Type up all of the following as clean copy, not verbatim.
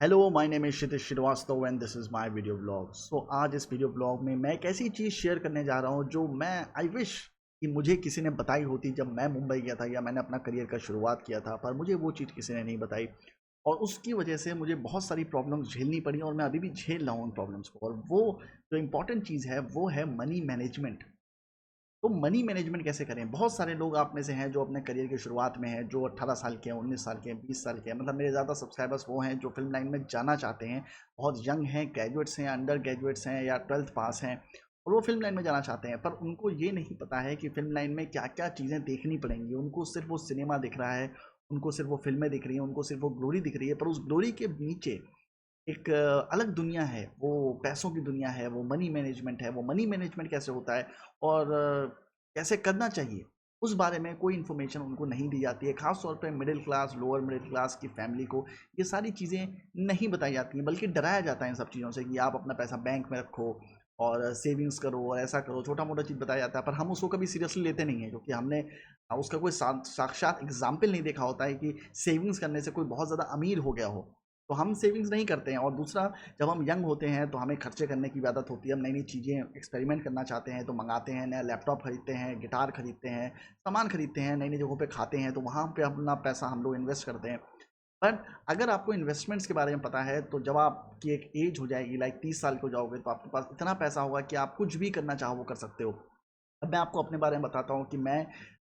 Hello my name is Kshitij Shrivastava and this is my video blog. So आज इस video blog में मैं एक ऐसी चीज़ शेयर करने जा रहा हूँ जो मैं आई विश कि मुझे किसी ने बताई होती जब मैं मुंबई गया था या मैंने अपना करियर का शुरुआत किया था, पर मुझे वो चीज़ किसी ने नहीं बताई और उसकी वजह से मुझे बहुत सारी प्रॉब्लम्स झेलनी पड़ी और मैं अभी भी झेल रहा हूँ उन प्रॉब्लम्स को। और वो जो इम्पोर्टेंट चीज़ है वो है मनी मैनेजमेंट। तो मनी मैनेजमेंट कैसे करें? बहुत सारे लोग आप में से हैं जो अपने करियर की शुरुआत में हैं, जो 18 साल के हैं, 19 साल के हैं, 20 साल के हैं। मतलब मेरे ज़्यादा सब्सक्राइबर्स वो हैं जो फ़िल्म लाइन में जाना चाहते हैं, बहुत यंग हैं, ग्रेजुएट्स हैं, अंडर ग्रेजुएट्स हैं या 12th पास हैं और वो फ़िल्म लाइन में जाना चाहते हैं। पर उनको ये नहीं पता है कि फ़िल्म लाइन में क्या-क्या चीज़ें देखनी पड़ेंगी। उनको सिर्फ़ वो सिनेमा दिख रहा है, उनको सिर्फ़ वो फ़िल्में दिख रही हैं, उनको सिर्फ़ वो ग्लोरी दिख रही है, पर उस ग्लोरी के नीचे एक अलग दुनिया है, वो पैसों की दुनिया है, वो मनी मैनेजमेंट है। वो मनी मैनेजमेंट कैसे होता है और कैसे करना चाहिए, उस बारे में कोई इन्फॉर्मेशन उनको नहीं दी जाती है। ख़ास तौर पे middle class, lower middle class की फैमिली को ये सारी चीज़ें नहीं बताई जाती हैं, बल्कि डराया जाता है इन सब चीज़ों से कि आप अपना पैसा बैंक में रखो और सेविंग्स करो और ऐसा करो, छोटा-मोटा चीज़ बताया जाता है। पर हम उसको कभी सीरियसली लेते नहीं हैं क्योंकि हमने उसका कोई साक्षात एग्ज़ाम्पल नहीं देखा होता है कि सेविंग्स करने से कोई बहुत ज़्यादा अमीर हो गया हो। तो हम सेविंग्स नहीं करते हैं। और दूसरा, जब हम यंग होते हैं तो हमें खर्चे करने की आदत होती है। हम नई-नई चीज़ें एक्सपेरिमेंट करना चाहते हैं तो मँगाते हैं, नया लैपटॉप खरीदते हैं, गिटार खरीदते हैं, सामान खरीदते हैं, नई-नई जगहों पे खाते हैं, तो वहाँ पे अपना पैसा हम लोग इन्वेस्ट करते हैं। पर अगर आपको इन्वेस्टमेंट्स के बारे में पता है तो जब आपकी एक एज हो जाएगी, लाइक 30 साल के हो जाओगे, तो आपके पास इतना पैसा होगा कि आप कुछ भी करना चाहो वो कर सकते हो। अब मैं आपको अपने बारे में बताता हूँ कि मैं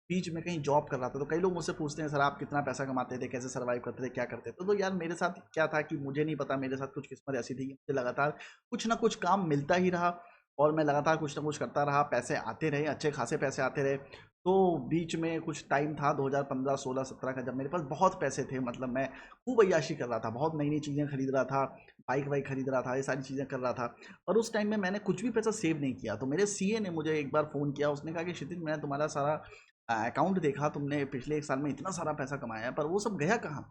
बीच में कहीं जॉब कर रहा था, तो कई लोग मुझसे पूछते हैं, सर आप कितना पैसा कमाते थे, कैसे सर्वाइव करते थे, क्या करते थे? तो यार मेरे साथ क्या था कि मुझे नहीं पता, मेरे साथ कुछ किस्मत ऐसी थी कि मुझे लगातार कुछ ना कुछ काम मिलता ही रहा और मैं लगातार कुछ ना कुछ करता रहा, पैसे आते रहे, अच्छे खासे पैसे आते रहे। तो बीच में कुछ टाइम था 2015, 16, 17 का, जब मेरे पास बहुत पैसे थे। मतलब मैं खूब अय्याशी कर रहा था, बहुत नई-नई चीज़ें खरीद रहा था, बाइक-वाइक खरीद रहा था, ये सारी चीज़ें कर रहा था। और उस टाइम में मैंने कुछ भी पैसा सेव नहीं किया। तो मेरे सीए ने मुझे एक बार फ़ोन किया, उसने कहा कि क्षितिज, मैंने तुम्हारा सारा अकाउंट देखा, तुमने पिछले 1 साल में इतना सारा पैसा कमाया है, पर वो सब गया कहाँ?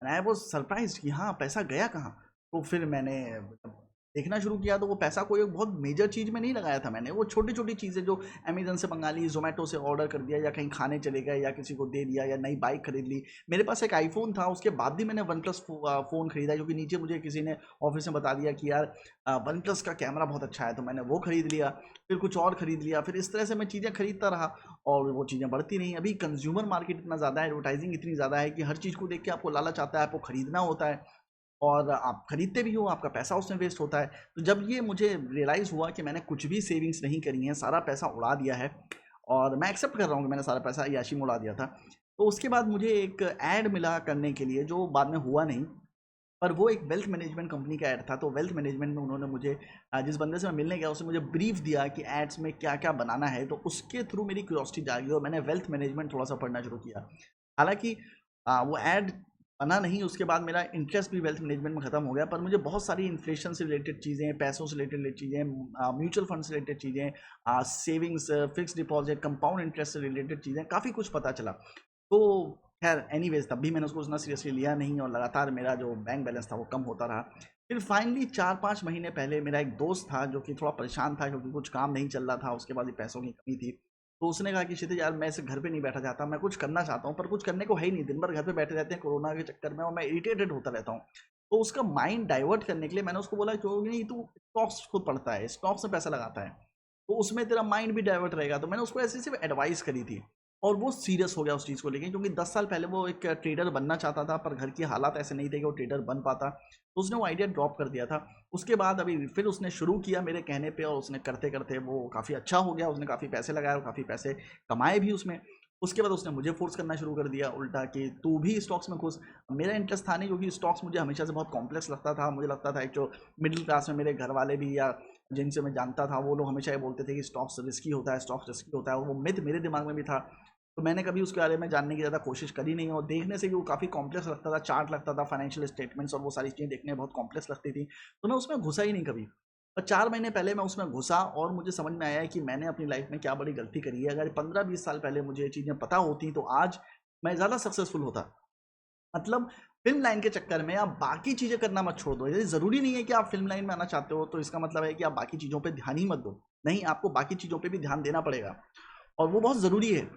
एंड आई वाज़ सरप्राइज़्ड कि हाँ, पैसा गया कहाँ? तो फिर मैंने मतलब देखना शुरू किया, तो वो पैसा कोई एक बहुत मेजर चीज़ में नहीं लगाया था मैंने। वो छोटी-छोटी चीज़ें जो अमेज़न से मँगा ली, ज़ोमैटो से ऑर्डर कर दिया या कहीं खाने चले गए या किसी को दे दिया या नई बाइक खरीद ली। मेरे पास एक आईफ़ोन था, उसके बाद भी मैंने वन प्लस फ़ोन खरीदा, क्योंकि नीचे मुझे किसी ने ऑफ़िस में बता दिया कि यार वन प्लस का कैमरा बहुत अच्छा है, तो मैंने वो खरीद लिया। फिर कुछ और खरीद लिया, फिर इस तरह से मैं चीज़ें खरीदता रहा और वो चीज़ें बढ़ती रहीं। अभी कंज़्यूमर मार्केट इतना ज़्यादा है, एडवर्टाइज़िंग इतनी ज़्यादा है कि हर चीज़ को देख के आपको लालच आता है, आपको खरीदना होता है और आप खरीदते भी हो, आपका पैसा उसमें वेस्ट होता है। तो जब ये मुझे रियलाइज़ हुआ कि मैंने कुछ भी सेविंग्स नहीं करी हैं, सारा पैसा उड़ा दिया है और मैं एक्सेप्ट कर रहा हूँ कि मैंने सारा पैसा अय्याशी में उड़ा दिया था। तो उसके बाद मुझे एक ऐड मिला करने के लिए, जो बाद में हुआ नहीं, पर वो एक वेल्थ मैनेजमेंट कंपनी का ऐड था। तो वेल्थ मैनेजमेंट में उन्होंने मुझे जिस बंदे से मैं मिलने गया, उसने मुझे ब्रीफ दिया कि एड्स में क्या-क्या बनाना है, तो उसके थ्रू मेरी क्यूरियोसिटी जागी और मैंने वेल्थ मैनेजमेंट थोड़ा-सा पढ़ना शुरू किया। हालाँकि वो ऐड बना नहीं, उसके बाद मेरा इंटरेस्ट भी वेल्थ मैनेजमेंट में ख़त्म हो गया, पर मुझे बहुत सारी इन्फ्लेशन से रिलेटेड चीज़ें, पैसों से रिलेटेड चीज़ें, म्यूचुअल फंड से रिलेटेड चीज़ें, savings, fixed deposit, compound interest से रिलेटेड चीज़ें, काफ़ी कुछ पता चला। तो खैर एनीवेज़, तब भी मैंने उसको उतना सीरियसली लिया नहीं और लगातार मेरा जो बैंक बैलेंस था वो कम होता रहा। फिर फाइनली 4-5 महीने पहले मेरा एक दोस्त था जो कि थोड़ा परेशान था क्योंकि कुछ काम नहीं चल रहा था, उसके बाद ये पैसों की कमी थी। तो उसने कहा कि क्षितिज यार, मैं ऐसे घर पे नहीं बैठा चाहता, मैं कुछ करना चाहता हूँ, पर कुछ करने को है ही नहीं, दिन भर घर पे बैठे रहते हैं कोरोना के चक्कर में और मैं इरिटेटेड होता रहता हूँ। तो उसका माइंड डाइवर्ट करने के लिए मैंने उसको बोला, क्यों नहीं तू स्टॉक्स खुद पढ़ता है, स्टॉक्स में पैसा लगाता है, तो उसमें तेरा माइंड भी डाइवर्ट रहेगा। तो मैंने उसको ऐसे सिर्फ एडवाइस करी थी और वो सीरियस हो गया उस चीज़ को लेके, क्योंकि 10 साल पहले वो एक ट्रेडर बनना चाहता था, पर घर की हालात ऐसे नहीं थे कि वो ट्रेडर बन पाता, तो उसने वो आइडिया ड्रॉप कर दिया था। उसके बाद अभी फिर उसने शुरू किया मेरे कहने पे और उसने करते-करते वो काफ़ी अच्छा हो गया, उसने काफ़ी पैसे लगाए और काफ़ी पैसे कमाए भी उसमें। उसके बाद उसने मुझे फ़ोर्स करना शुरू कर दिया उल्टा कि तू भी स्टॉक्स में घुस। मेरा इंटरेस्ट था नहीं, क्योंकि स्टॉक्स मुझे हमेशा से बहुत कॉम्प्लेक्स लगता था। मुझे लगता था एक जो मिडिल क्लास में मेरे घर वाले भी या जिनसे मैं जानता था, वो लोग हमेशा ये बोलते थे कि स्टॉक्स रिस्की होता है, स्टॉक्स रिस्की होता है, और वो मिथ मेरे दिमाग में भी था। तो मैंने कभी उसके बारे में जानने की ज़्यादा कोशिश करी नहीं और देखने से भी वो काफ़ी कॉम्प्लेक्स लगता था, चार्ट लगता था, फाइनेंशियल स्टेटमेंट्स और वो सारी चीज़ें देखने में बहुत कॉम्प्लेक्स लगती थी, तो मैं उसमें घुसा ही नहीं कभी। और 4 महीने पहले मैं उसमें घुसा और मुझे समझ में आया कि मैंने अपनी लाइफ में क्या बड़ी गलती करी है। अगर 15-20 साल पहले मुझे ये चीज़ें पता होती तो आज मैं ज़्यादा सक्सेसफुल होता। मतलब फ़िल्म लाइन के चक्कर में आप बाकी चीज़ें करना मत छोड़ दो। ये ज़रूरी नहीं है कि आप फ़िल्म लाइन में आना चाहते हो तो इसका मतलब है कि आप बाकी चीज़ों पे ध्यान ही मत दो। नहीं, आपको बाकी चीज़ों पे भी ध्यान देना पड़ेगा और वो बहुत ज़रूरी है।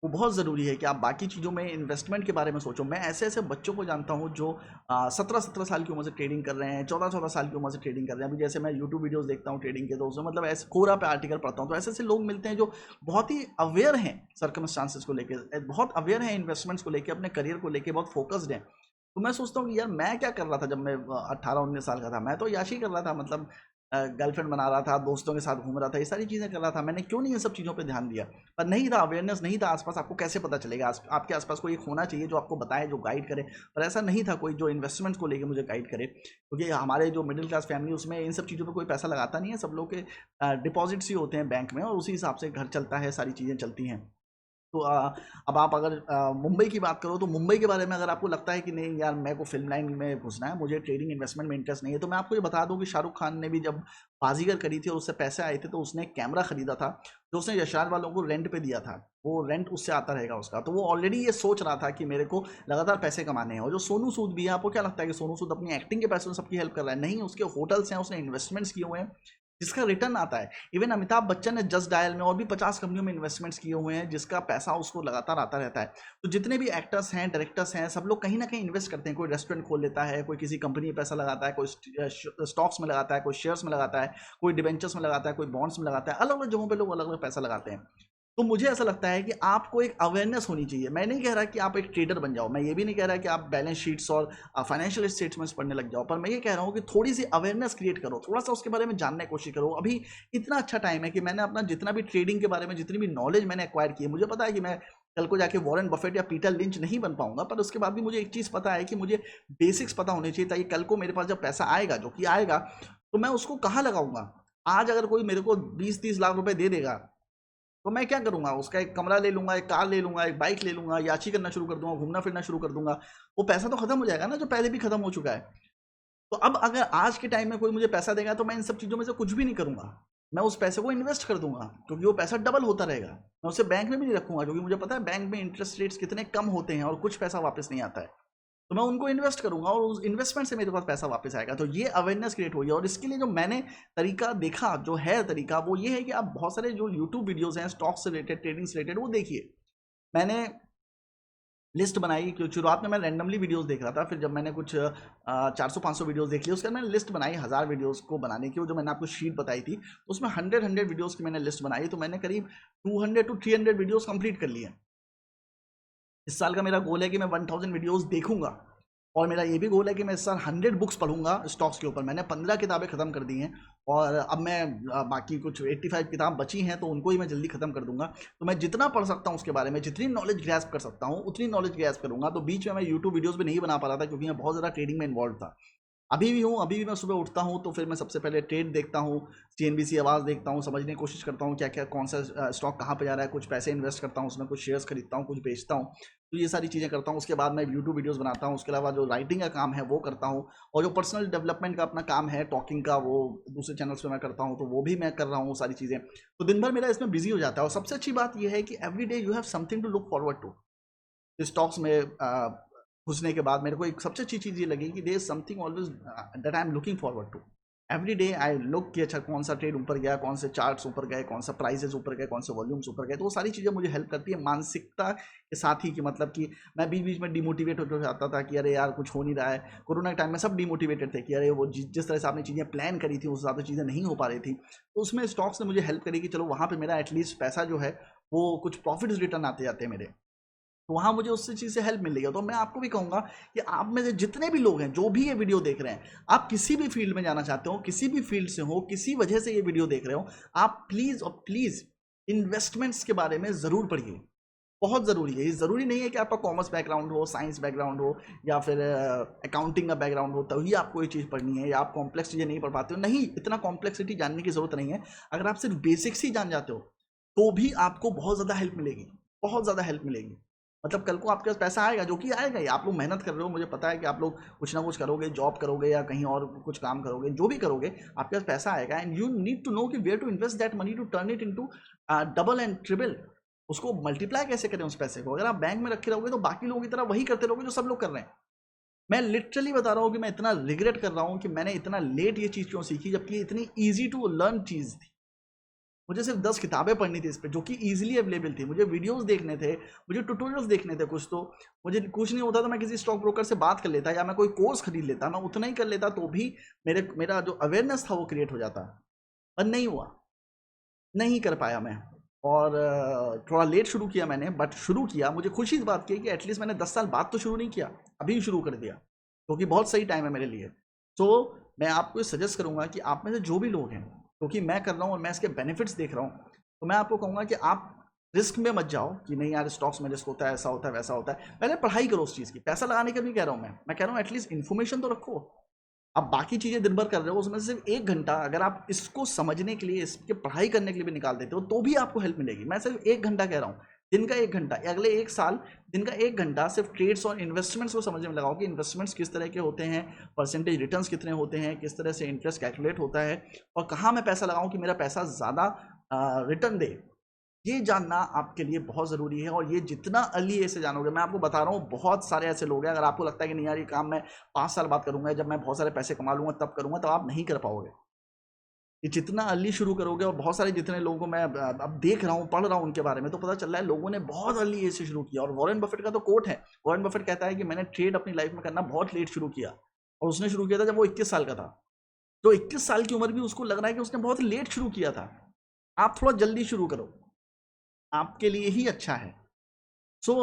वो बहुत ज़रूरी है कि आप बाकी चीज़ों में इन्वेस्टमेंट के बारे में सोचो। मैं ऐसे ऐसे बच्चों को जानता हूँ जो 17-17 साल की उम्र से ट्रेडिंग कर रहे हैं, 14-14 साल की उम्र से ट्रेडिंग कर रहे हैं। अभी जैसे मैं यूट्यूब वीडियोस देखता हूँ ट्रेडिंग के, तो उसमें मतलब ऐसे कोरा पे आर्टिकल पढ़ता हूँ, तो ऐसे ऐसे लोग मिलते हैं जो बहुत ही अवेयर हैं सर्कमस्टांसेस को लेकर, बहुत अवेयर हैं इन्वेस्टमेंट्स को लेकर, अपने करियर को लेकर बहुत फोकस्ड हैं। तो मैं सोचता हूँ कि यार मैं क्या कर रहा था जब मैं 18-19 साल का था, मैं तो याशी कर रहा था, मतलब गर्लफ्रेंड बना रहा था, दोस्तों के साथ घूम रहा था, ये सारी चीज़ें कर रहा था। मैंने क्यों नहीं इन सब चीज़ों पे ध्यान दिया? पर नहीं था, अवेयरनेस नहीं था आसपास। आपको कैसे पता चलेगा? आपके आसपास कोई एक होना चाहिए जो आपको बताए, जो गाइड करे, पर ऐसा नहीं था कोई जो इन्वेस्टमेंट्स को लेके मुझे गाइड करे, क्योंकि हमारे जो मिडिल क्लास फैमिली उसमें इन सब चीज़ों पे कोई पैसा लगाता नहीं है। सब लोग के डिपॉजिट्स ही होते हैं बैंक में, और उसी हिसाब से घर चलता है, सारी चीज़ें चलती हैं। तो अब आप अगर मुंबई की बात करो, तो मुंबई के बारे में अगर आपको लगता है कि नहीं यार मेरे को फिल्म लाइन में घुसना है, मुझे ट्रेडिंग इन्वेस्टमेंट में इंटरेस्ट नहीं है, तो मैं आपको ये बता दूं कि शाहरुख खान ने भी जब बाजीगर करी थी और उससे पैसे आए थे, तो उसने एक कैमरा खरीदा था जो उसने यशराज वालों को रेंट पे दिया था। वो रेंट उससे आता रहेगा उसका। तो वो ऑलरेडी ये सोच रहा था कि मेरे को लगातार पैसे कमाने हैं। और जो सोनू सूद भी है, आपको क्या लगता है कि सोनू सूद अपनी एक्टिंग के पैसों से सबकी हेल्प कर रहा है? नहीं, उसके होटल्स हैं, उसने इन्वेस्टमेंट्स किए हुए हैं जिसका रिटर्न आता है। इवन अमिताभ बच्चन ने जस्ट डायल में और भी 50 कंपनियों में इन्वेस्टमेंट्स किए हुए हैं जिसका पैसा उसको लगातार आता रहता है। तो जितने भी एक्टर्स हैं, डायरेक्टर्स हैं, सब लोग कहीं ना कहीं इन्वेस्ट करते हैं। कोई रेस्टोरेंट खोल लेता है, कोई किसी कंपनी में पैसा लगाता है, कोई स्टॉक्स में लगाता है, कोई शेयर्स में लगाता है, कोई डिवेंचर्स में लगाता है, कोई बॉन्ड्स में लगाता है। अलग अलग जगहों पर लोग अलग अलग पैसा लगाते हैं। तो मुझे ऐसा लगता है कि आपको एक अवेयरनेस होनी चाहिए। मैं नहीं कह रहा कि आप एक ट्रेडर बन जाओ, मैं ये भी नहीं कह रहा कि आप बैलेंस शीट्स और फाइनेंशियल स्टेटमेंट्स पढ़ने लग जाओ, पर मैं ये कह रहा हूँ कि थोड़ी सी अवेयरनेस क्रिएट करो, थोड़ा सा उसके बारे में जानने की कोशिश करो। अभी इतना अच्छा टाइम है कि मैंने अपना जितना भी ट्रेडिंग के बारे में जितनी भी नॉलेज मैंने एक्वायर की है, मुझे पता है कि मैं कल को जाके वॉरेन बफेट या पीटर लिंच नहीं बन पाऊंगा, पर उसके बाद भी मुझे एक चीज़ पता है कि मुझे बेसिक्स पता होने चाहिए, ताकि कल को मेरे पास जब पैसा आएगा, जो कि आएगा, तो मैं उसको कहाँ लगाऊंगा। आज अगर कोई मेरे को 20-30 लाख रुपए दे देगा, तो मैं क्या करूंगा? उसका एक कमरा ले लूंगा, एक कार ले लूंगा, एक बाइक ले लूंगा, याची करना शुरू कर दूंगा, घूमना फिरना शुरू कर दूंगा। वो पैसा तो खत्म हो जाएगा ना, जो पहले भी खत्म हो चुका है। तो अब अगर आज के टाइम में कोई मुझे पैसा देगा, तो मैं इन सब चीज़ों में से कुछ भी नहीं करूंगा। मैं उस पैसे को इन्वेस्ट कर दूंगा, क्योंकि वो पैसा डबल होता रहेगा। मैं उसे बैंक में भी नहीं रखूंगा, क्योंकि मुझे पता है बैंक में इंटरेस्ट रेट्स कितने कम होते हैं और कुछ पैसा वापस नहीं आता है। तो मैं उनको इन्वेस्ट करूंगा और उस इन्वेस्टमेंट से मेरे पास पैसा वापस आएगा। तो ये अवेयरनेस क्रिएट हुई है। और इसके लिए जो मैंने तरीका देखा, जो है तरीका, वो ये है कि आप बहुत सारे जो यूट्यूब वीडियोस हैं स्टॉक से रिलेटेड, ट्रेडिंग से रिलेटेड, वो देखिए। मैंने लिस्ट बनाई, क्योंकि शुरुआत में मैं रैंडमली वीडियोस देख रहा था, फिर जब मैंने कुछ 400-500 वीडियोस देख लिए, उसके बाद मैंने लिस्ट बनाई 1000 वीडियोस को बनाने की। वो जो मैंने आपको शीट बताई थी, उसमें 100 वीडियोस की मैंने लिस्ट बनाई। तो मैंने करीब 200 to 300 वीडियोस कंप्लीट कर लिए। इस साल का मेरा गोल है कि मैं 1000 वीडियोस देखूंगा। और मेरा ये भी गोल है कि मैं इस साल 100 बुक्स पढ़ूंगा स्टॉक्स के ऊपर। मैंने 15 किताबें ख़त्म कर दी हैं, और अब मैं बाकी कुछ 85 किताब बची हैं, तो उनको ही मैं जल्दी ख़त्म कर दूंगा। तो मैं जितना पढ़ सकता हूँ उसके बारे में, जितनी नॉलेज ग्रैस्प कर सकता हूँ उतनी नॉलेज ग्रैस्प करूँगा। तो बीच में मैं यूट्यूब वीडियोज़ भी नहीं बना पा रहा था, क्योंकि मैं बहुत ज़्यादा ट्रेडिंग में इन्वॉल्व था। अभी भी हूँ, अभी भी मैं सुबह उठता हूँ तो फिर मैं सबसे पहले ट्रेड देखता हूँ, सीएनबीसी आवाज़ देखता हूँ, समझने की कोशिश करता हूँ क्या क्या कौन सा स्टॉक कहाँ पे जा रहा है, कुछ पैसे इन्वेस्ट करता हूँ उसमें, कुछ शेयर्स खरीदता हूँ, कुछ बेचता हूँ। तो ये सारी चीज़ें करता हूँ। उसके बाद मैं यूट्यूब वीडियोज़ बनाता हूँ। उसके अलावा जो राइटिंग का काम है वो करता हूँ, और जो पर्सनल डेवलपमेंट का अपना काम है टॉकिंग का, वो दूसरे चैनल्स पर मैं करता हूँ, तो वो भी मैं कर रहा हूँ सारी चीज़ें। तो दिन भर मेरा इसमें बिजी हो जाता है। और सबसे अच्छी बात यह है कि every day you have something to look forward to. Stocks में घुसने के बाद मेरे को एक सबसे अच्छी चीज़ ये लगी कि there is something always that I am looking forward to. Every day I look कि अच्छा कौन सा ट्रेड ऊपर गया, कौन से चार्ट्स ऊपर गए, कौन सा प्राइसेस ऊपर गए, कौन से वॉल्यूम्स ऊपर गए। तो वो सारी चीज़ें मुझे हेल्प करती है मानसिकता के साथ ही, कि मतलब कि मैं बीच बीच में डिमोटिवेट हो जाता था कि अरे यार कुछ हो नहीं रहा है। कोरोना के टाइम में सब डिमोटिवेटेड थे कि अरे वो जिस तरह से आपने चीज़ें प्लान करी थी उस हिसाब से चीज़ें नहीं हो पा रही थी। तो उसमें स्टॉक्स ने मुझे हेल्प करी कि चलो वहाँ पर मेरा एटलीस्ट पैसा जो है वो कुछ प्रॉफिट्स रिटर्न आते जाते हैं मेरे। तो वहाँ मुझे उससे चीज़ से हेल्प मिल रही है। तो मैं आपको भी कहूँगा कि आप में से जितने भी लोग हैं, जो भी ये वीडियो देख रहे हैं, आप किसी भी फील्ड में जाना चाहते हो, किसी भी फील्ड से हो, किसी वजह से ये वीडियो देख रहे हो, आप प्लीज़ और प्लीज़ इन्वेस्टमेंट्स के बारे में ज़रूर पढ़िए। बहुत ज़रूरी है। ये ज़रूरी नहीं है कि आपका कॉमर्स बैकग्राउंड हो, साइंस बैकग्राउंड हो, या फिर अकाउंटिंग का बैकग्राउंड हो, तभी आपको ये चीज़ पढ़नी है, या आप कॉम्प्लेक्स चीज़ें नहीं पढ़ पाते हो। नहीं, इतना कॉम्प्लेक्सिटी जानने की ज़रूरत नहीं है। अगर आप सिर्फ बेसिक्स ही जान जाते हो, तो भी आपको बहुत ज़्यादा हेल्प मिलेगी, बहुत ज़्यादा हेल्प मिलेगी। मतलब कल को आपके पास पैसा आएगा, जो कि आएगा ही। आप लोग मेहनत कर रहे हो, मुझे पता है कि आप लोग कुछ ना कुछ करोगे, जॉब करोगे या कहीं और कुछ काम करोगे, जो भी करोगे आपके पास पैसा आएगा। And you need to know कि where to invest that money to turn it into double and triple. उसको मल्टीप्लाई कैसे करें उस पैसे को? अगर आप बैंक में रखे रहोगे तो बाकी लोगों की तरह वही करते रहोगे जो सब लोग कर रहे हैं। मैं लिटरली बता रहा हूँ कि मैं इतना रिग्रेट कर रहा हूँ कि मैंने इतना लेट ये चीज़ क्यों सीखी, जबकि इतनी ईजी टू लर्न चीज़ थी। मुझे सिर्फ 10 किताबें पढ़नी थी इस पे, जो कि ईजिली अवेलेबल थी। मुझे वीडियोस देखने थे, मुझे ट्यूटोरियल्स देखने थे कुछ, तो मुझे कुछ नहीं होता तो मैं किसी स्टॉक ब्रोकर से बात कर लेता या मैं कोई कोर्स खरीद लेता, मैं उतना ही कर लेता तो भी मेरा जो अवेयरनेस था वो क्रिएट हो जाता। पर नहीं हुआ, नहीं कर पाया मैं। और थोड़ा लेट शुरू किया मैंने, बट शुरू किया। मुझे खुशी इस बात की कि एटलीस्ट मैंने 10 साल बाद तो शुरू नहीं किया, अभी शुरू कर दिया, क्योंकि बहुत सही टाइम है मेरे लिए। तो मैं आपको सजेस्ट करूंगा कि आप में से जो भी लोग हैं, क्योंकि मैं कर रहा हूँ और मैं इसके बेनिफिट्स देख रहा हूँ, तो मैं आपको कहूँगा कि आप रिस्क में मत जाओ कि नहीं यार स्टॉक्स में रिस्क होता है, ऐसा होता है वैसा होता है। पहले पढ़ाई करो उस चीज़ की, पैसा लगाने का नहीं कह रहा हूँ मैं कह रहा हूँ एटलीस्ट इन्फॉर्मेशन तो रखो। आप बाकी चीज़ें दिन भर कर रहे हो, उसमें से सिर्फ 1 घंटा अगर आप इसको समझने के लिए, इसके पढ़ाई करने के लिए भी निकाल देते हो तो भी आपको हेल्प मिलेगी। मैं सिर्फ 1 घंटा कह रहा हूँ, दिन का 1 घंटा, अगले 1 साल दिन का 1 घंटा सिर्फ ट्रेड्स और इन्वेस्टमेंट्स को समझने में लगाओ कि इन्वेस्टमेंट्स किस तरह के होते हैं, परसेंटेज रिटर्न्स कितने होते हैं, किस तरह से इंटरेस्ट कैलकुलेट होता है, और कहाँ मैं पैसा लगाऊं कि मेरा पैसा ज़्यादा रिटर्न दे। ये जानना आपके लिए बहुत ज़रूरी है, और ये जितना अर्ली एज से जानोगे, मैं आपको बता रहा हूँ बहुत सारे ऐसे लोग हैं, अगर आपको लगता है कि नहीं यार ये काम मैं 5 साल बाद करूँगा, जब मैं बहुत सारे पैसे कमा लूँगा तब करूँगा, तो आप नहीं कर पाओगे। ये जितना अर्ली शुरू करोगे, और बहुत सारे जितने लोगों को मैं अब देख रहा हूँ, पढ़ रहा हूँ उनके बारे में, तो पता चल रहा है लोगों ने बहुत अर्ली एज से शुरू किया। और वॉरेन बफेट का तो कोट है, वॉरेन बफेट कहता है कि मैंने ट्रेड अपनी लाइफ में करना बहुत लेट शुरू किया, और उसने शुरू किया था जब वो 21 साल का था। तो 21 साल की उम्र भी उसको लग रहा है कि उसने बहुत लेट शुरू किया था। आप थोड़ा जल्दी शुरू करो, आपके लिए ही अच्छा है। So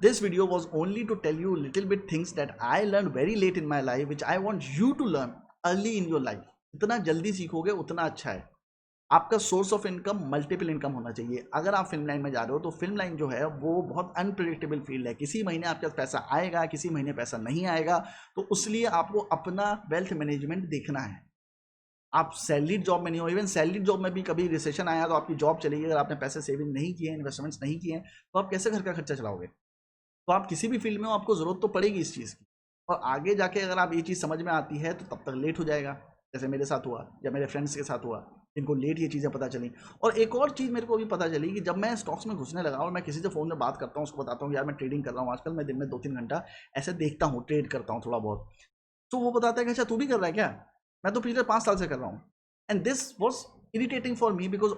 this video was only to tell you little bit things that I learned very late in my life, which I want you to learn early in your life. जितना जल्दी सीखोगे उतना अच्छा है। आपका source of income multiple income होना चाहिए। अगर आप फिल्म लाइन में जा रहे हो तो फिल्म लाइन जो है वो बहुत अनप्रेडिक्टेबल फील्ड है। किसी महीने आपके पास पैसा आएगा, किसी महीने पैसा नहीं आएगा, तो उसलिए आपको अपना वेल्थ मैनेजमेंट देखना है। आप सैलरीड जॉब में नहीं हो, इवन सैलरीड जॉब में भी कभी रिसेशन आया तो आपकी जॉब चलेगी। अगर आपने पैसे सेविंग नहीं किए, इन्वेस्टमेंट्स नहीं किए, तो आप कैसे घर का खर्चा चलाओगे? तो आप किसी भी फील्ड में हो, आपको ज़रूरत तो पड़ेगी इस चीज़ की। और आगे जाके अगर आप ये चीज़ समझ में आती है तो तब तक लेट हो जाएगा, जैसे मेरे साथ हुआ या मेरे फ्रेंड्स के साथ हुआ, इनको लेट ये चीज़ें पता चली। और एक और चीज़ मेरे को भी पता चली कि जब मैं स्टॉक्स में घुसने लगा और मैं किसी से फ़ोन में बात करता हूँ, उसको बताता हूँ यार मैं ट्रेडिंग कर रहा हूँ आजकल, मैं दिन में 2-3 घंटा ऐसे देखता हूँ, ट्रेड करता हूँ थोड़ा बहुत, तो वो बताता है कि अच्छा तू भी कर रहा है क्या? मैं तो पिछले 5 साल से कर रहा हूँ। And this was irritating for me because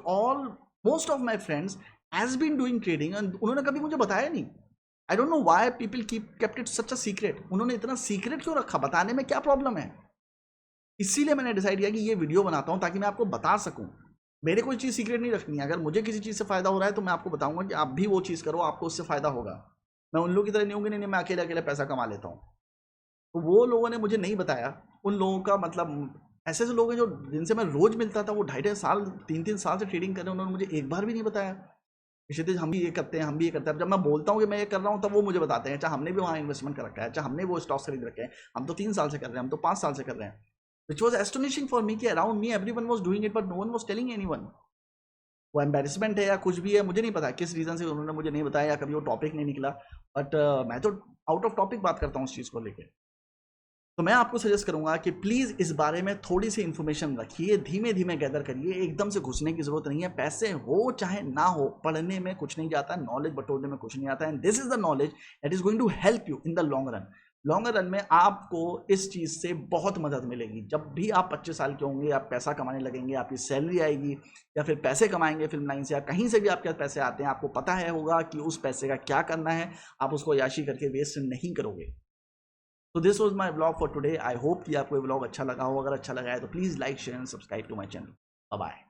most of my friends has been doing trading and उन्होंने कभी मुझे बताया नहीं। I don't know why people kept it such a secret। उन्होंने इतना सीक्रेट क्यों रखा? बताने में क्या प्रॉब्लम है? इसीलिए मैंने डिसाइड किया कि ये वीडियो बनाता हूँ ताकि मैं आपको बता सकूँ। मेरे कोई चीज़ सीक्रेट नहीं रखनी है। अगर मुझे किसी चीज़ से फ़ायदा हो रहा है तो मैं आपको बताऊंगा कि आप भी वो चीज़ करो, आपको उससे फ़ायदा होगा। मैं उन लोगों की तरह नहीं हूँ कि नहीं मैं अकेले अकेले पैसा कमा लेता हूँ। तो वो लोगों ने मुझे नहीं बताया। उन लोगों का मतलब ऐसे ऐसे लोग हैं जो जिनसे मैं रोज मिलता था, वो 2.5 साल 3-3 साल से ट्रेडिंग कर रहे हैं, उन्होंने मुझे एक बार भी नहीं बताया क्षितिज हम भी ये करते हैं, हम भी ये करते हैं। जब मैं बोलता हूँ कि मैं ये कर रहा हूँ तब वो मुझे बताते हैं अच्छा हमने भी वहाँ इन्वेस्टमेंट कर रखा है, अच्छा हमने वो स्टॉक्स खरीद रखे हैं, हम तो 3 साल से कर रहे हैं, हम तो 5 साल से कर रहे हैं। Which was astonishing for me कि around me everyone was doing it but no one was telling anyone. वो एम्बेरसमेंट है या कुछ भी है, मुझे नहीं पता किस रीज़न से उन्होंने मुझे नहीं बताया या कभी वो टॉपिक नहीं निकला। बट मैं तो आउट ऑफ टॉपिक बात करता हूँ उस चीज़ को लेकर। तो मैं आपको सजेस्ट करूंगा कि प्लीज़ इस बारे में थोड़ी सी इन्फॉर्मेशन रखिए, धीमे धीमे गैदर करिए, एकदम से घुसने की ज़रूरत नहीं है। पैसे हो चाहे ना हो, पढ़ने में कुछ नहीं जाता, नॉलेज बटोरने में कुछ नहीं आता है। And this is the knowledge that is going to help you in the long run. Long run में आपको इस चीज़ से बहुत मदद मिलेगी। जब भी आप 25 साल के होंगे, आप पैसा कमाने लगेंगे, आपकी सैलरी आएगी या फिर पैसे कमाएंगे फिल्म लाइन से या कहीं से भी आपके पास पैसे आते हैं, आपको पता है होगा कि उस पैसे का क्या करना है। आप उसको याशी करके वेस्ट नहीं करोगे। तो this was my blog for today. I hope कि आपको ये ब्लॉग अच्छा लगा हो। अगर अच्छा लगा है तो please like share and subscribe to my channel. Bye bye.